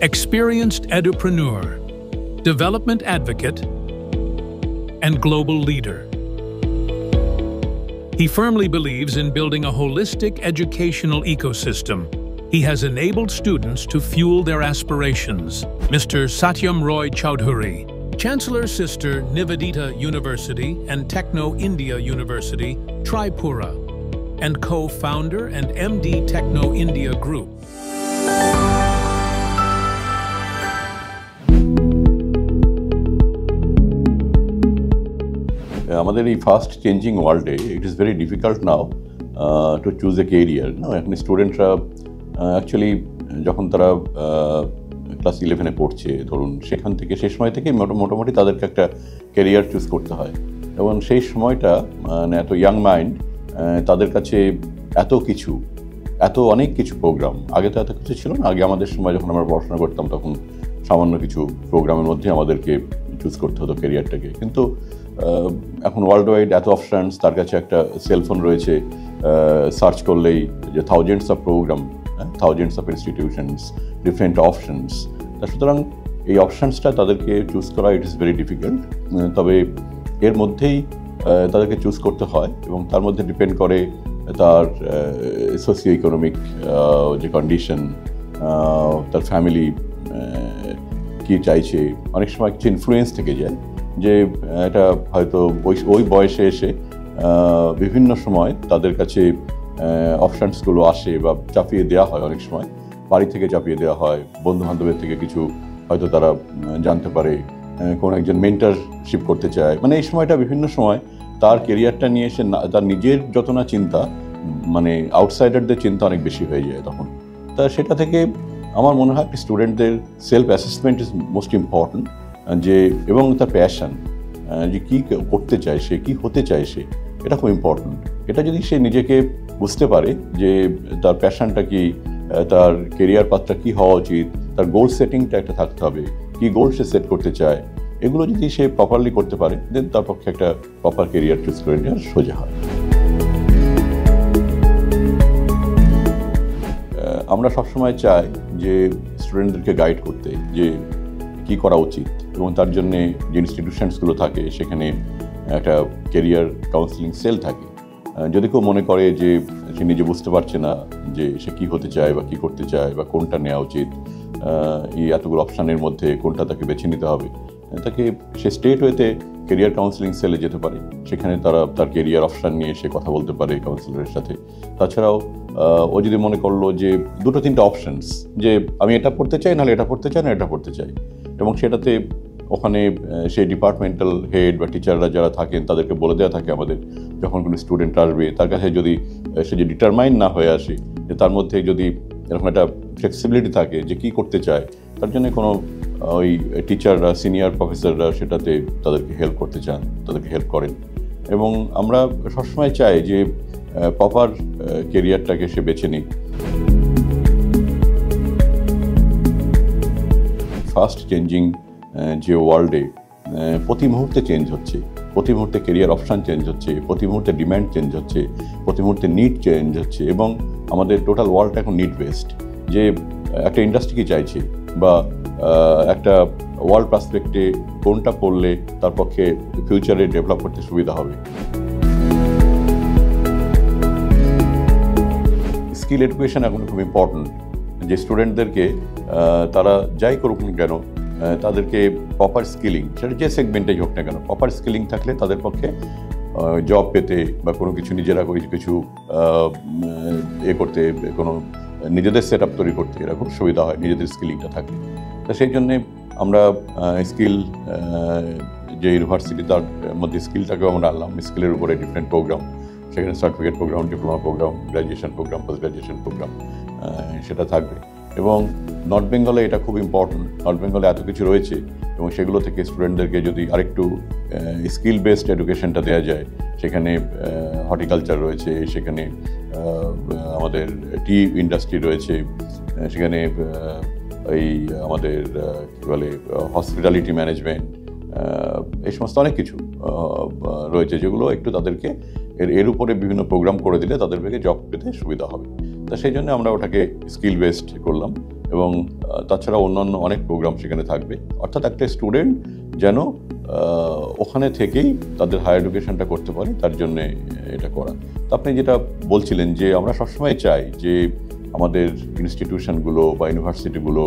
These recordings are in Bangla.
experienced edupreneur, development advocate, and global leader. He firmly believes in building a holistic educational ecosystem. He has enabled students to fuel their aspirations. Mr. Satyam Roy Chowdhury, Chancellor Sister Nivedita University and Techno India University, Tripura, and co-founder and MD Techno India Group. আমাদের এই ফাস্ট চেঞ্জিং ওয়ার্ল্ডে it is very difficult now to choose a career না। এখন স্টুডেন্টরা অ্যাকচুয়ালি যখন তারা ক্লাস 11-এ পড়ছে ধরুন, সেখান থেকে সেই সময় থেকে মোটামুটি তাদেরকে একটা কেরিয়ার চুজ করতে হয়, এবং সেই সময়টা মানে এত ইয়াং মাইন্ড, তাদের কাছে অনেক কিছু প্রোগ্রাম, আগে তো এত কিছু ছিল না। আগে আমাদের সময় যখন আমরা পড়াশোনা করতাম তখন সামান্য কিছু প্রোগ্রামের মধ্যে আমাদেরকে চুজ করতে হতো কেরিয়ারটাকে, কিন্তু এখন ওয়ার্ল্ড ওয়াইড এত অপশানস, তার কাছে একটা সেলফোন রয়েছে, সার্চ করলেই যে thousands of program, thousands of institutions, different options. সুতরাং এই অপশানসটা তাদেরকে চুজ করা ইট ইজ ভেরি ডিফিকাল্ট। তবে এর মধ্যেই তাদেরকে চুজ করতে হয়, এবং তার মধ্যে ডিপেন্ড করে তার সোশিও ইকোনমিক যে কন্ডিশন, তার ফ্যামিলি কী চাইছে। অনেক সময় কিছু ইনফ্লুয়েন্স থেকে যায় যে এটা হয়তো ওই বয়সে এসে বিভিন্ন সময় তাদের কাছে অপশানসগুলো আসে বা চাপিয়ে দেওয়া হয়। অনেক সময় বাড়ি থেকে চাপিয়ে দেওয়া হয়, বন্ধুবান্ধবের থেকে কিছু হয়তো তারা জানতে পারে, কোনো একজন মেন্টারশিপ করতে চায়। মানে এই সময়টা বিভিন্ন সময় তার কেরিয়ারটা নিয়ে এসে তার নিজের যত না চিন্তা, মানে আউটসাইডারদের চিন্তা অনেক বেশি হয়ে যায় তখন। তা সেটা থেকে আমার মনে হয় স্টুডেন্টদের self assessment is most important, যে এবং তার প্যাশন, যে কী করতে চায় সে, কী হতে চায় সে, এটা খুব ইম্পর্ট্যান্ট। এটা যদি সে নিজেকে বুঝতে পারে যে তার প্যাশনটা কি, তার কেরিয়ার পাথটা কী হওয়া উচিত, তার গোল সেটিংটা একটা থাকতে হবে, কী গোল সে সেট করতে চায়, এগুলো যদি সে প্রপারলি করতে পারে, দেন তার পক্ষে একটা প্রপার কেরিয়ার চুজ করে নেওয়া সোজা হয়। আমরা সবসময় চাই যে স্টুডেন্টদেরকে গাইড করতে, যে কী করা উচিত, এবং তার জন্যে যে ইনস্টিটিউশনসগুলো থাকে সেখানে একটা কেরিয়ার কাউন্সেলিং সেল থাকে। যদি কেউ মনে করে যে সে নিজে বুঝতে পারছে না যে সে কী হতে চায় বা কী করতে চায় বা কোনটা নেওয়া উচিত, এই এতগুলো অপশানের মধ্যে কোনটা তাকে বেছে নিতে হবে, তাকে সে স্ট্রেট ওয়েতে কেরিয়ার কাউন্সেলিং সেলে যেতে পারে। সেখানে তার কেরিয়ার অপশান নিয়ে সে কথা বলতে পারে কাউন্সিলরের সাথে। তাছাড়াও ও যদি মনে করলো যে 2-3টা অপশানস, যে আমি এটা পড়তে চাই, নাহলে এটা পড়তে চাই, না এটা পড়তে চাই, এবং সেটাতে ওখানে সেই ডিপার্টমেন্টাল হেড বা টিচাররা যারা থাকেন তাদেরকে বলে দেওয়া থাকে আমাদের, যখন কোনো স্টুডেন্ট আসবে তার কাছে যদি সে যে ডিটারমাইন না হয়ে আসে, যে তার মধ্যে যদি এরকম একটা ফ্লেক্সিবিলিটি থাকে যে কী করতে চায়, তার জন্য কোনো ওই টিচাররা, সিনিয়র প্রফেসররা সেটাতে তাদেরকে হেল্প করতে চান, তাদেরকে হেল্প করেন। এবং আমরা সবসময় চাই যে প্রপার কেরিয়ারটাকে সে বেছে নিক। ফাস্ট চেঞ্জিং যে ওয়ার্ল্ডে প্রতি মুহূর্তে চেঞ্জ হচ্ছে, প্রতি মুহূর্তে কেরিয়ার অপশান চেঞ্জ হচ্ছে, প্রতি মুহূর্তে ডিম্যান্ড চেঞ্জ হচ্ছে, প্রতি মুহূর্তে নিড চেঞ্জ হচ্ছে, এবং আমাদের টোটাল ওয়ার্ল্ডটা এখন নিড বেসড। যে একটা ইন্ডাস্ট্রি কি চাইছে, বা একটা ওয়ার্ল্ড পার্সপেক্টে কোনটা পড়লে তার পক্ষে ফিউচারে ডেভেলপ করতে সুবিধা হবে। স্কিল এডুকেশন এখন খুব ইম্পর্ট্যান্ট, যে স্টুডেন্টদেরকে তারা যাই করুক না কেন, তাদেরকে প্রপার স্কিলিং, সেটা যে সেগমেন্টেই হোক না কেন, প্রপার স্কিলিং থাকলে তাদের পক্ষে জব পেতে বা কোনো কিছু নিজেরা কিছু করতে, কোনো নিজেদের সেট আপ তৈরি করতে এরা খুব সুবিধা হয় নিজেদের স্কিলিংটা থাকলে। তো সেই জন্যে আমরা স্কিল যে ইউনিভার্সিটি, তার মধ্যে স্কিলটাকেও আমরা আনলাম। স্কিলের উপরে ডিফারেন্ট প্রোগ্রাম, সেখানে certificate program, diploma program, graduation program, post graduation program সেটা থাকবে। এবং নর্থ বেঙ্গলে এটা খুব ইম্পর্ট্যান্ট। নর্থ বেঙ্গলে এত কিছু রয়েছে, এবং সেগুলো থেকে স্টুডেন্টদেরকে যদি আরেকটু স্কিল বেসড এডুকেশনটা দেওয়া যায়, সেখানে হর্টিকালচার রয়েছে, সেখানে আমাদের টি ইন্ডাস্ট্রি রয়েছে, সেখানে এই আমাদের কী বলে হসপিটালিটি ম্যানেজমেন্ট, এই সমস্ত অনেক কিছু রয়েছে, যেগুলো একটু তাদেরকে এর উপরে বিভিন্ন প্রোগ্রাম করে দিলে তাদের জব পেতে সুবিধা হবে। তা সেই জন্য আমরা ওটাকে স্কিল বেসড করলাম। এবং তাছাড়া অন্যান্য অনেক প্রোগ্রাম সেখানে থাকবে। অর্থাৎ একটা স্টুডেন্ট যেন ওখানে থেকেই তাদের হায়ার এডুকেশনটা করতে পারে, তার জন্যে এটা করা। তো আপনি যেটা বলছিলেন যে আমরা সবসময় চাই যে আমাদের ইনস্টিটিউশনগুলো বা ইউনিভার্সিটিগুলো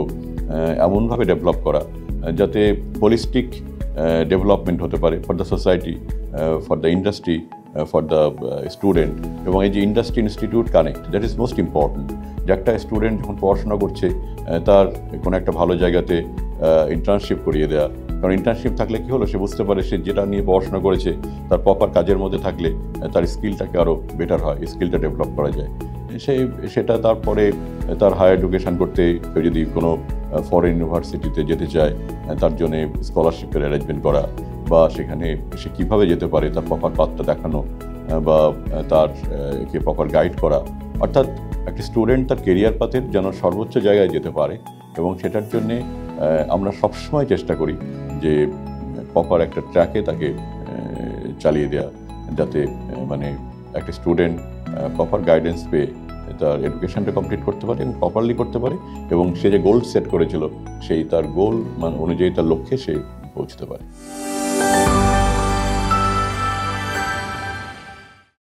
এমনভাবে ডেভেলপ করা যাতে হোলিস্টিক ডেভেলপমেন্ট হতে পারে for the society, for the industry, for the student. এবং এই যে industry institute connect, that is most important. যে একটা স্টুডেন্ট যখন পড়াশোনা করছে তার কোনো একটা ভালো জায়গাতে ইন্টার্নশিপ করিয়ে দেওয়া, কারণ ইন্টার্নশিপ থাকলে কী হলো, সে বুঝতে পারে সে যেটা নিয়ে পড়াশোনা করেছে তার প্রপার কাজের মধ্যে থাকলে তার স্কিলটাকে আরও বেটার হয়, স্কিলটা ডেভেলপ করা যায়। সেটা তারপরে তার হায়ার এডুকেশন করতে কেউ যদি কোনো ফরেন ইউনিভার্সিটিতে যেতে চায় তার জন্যে স্কলারশিপের অ্যারেঞ্জমেন্ট করা, বা সেখানে সে কীভাবে যেতে পারে তার প্রপার পাথটা দেখানো, বা তার কে প্রপার গাইড করা। অর্থাৎ একটা স্টুডেন্ট তার কেরিয়ার পাথের যেন সর্বোচ্চ জায়গায় যেতে পারে, এবং সেটার জন্যে আমরা সবসময় চেষ্টা করি যে প্রপার একটা ট্র্যাকে তাকে চালিয়ে দেওয়া, যাতে মানে একটা স্টুডেন্ট প্রপার গাইডেন্স পেয়ে তার এডুকেশনটা কমপ্লিট করতে পারে এবং প্রপারলি করতে পারে, এবং সে যে গোল সেট করেছিল সেই তার গোল অনুযায়ী তার লক্ষ্যে সে পৌঁছতে পারে।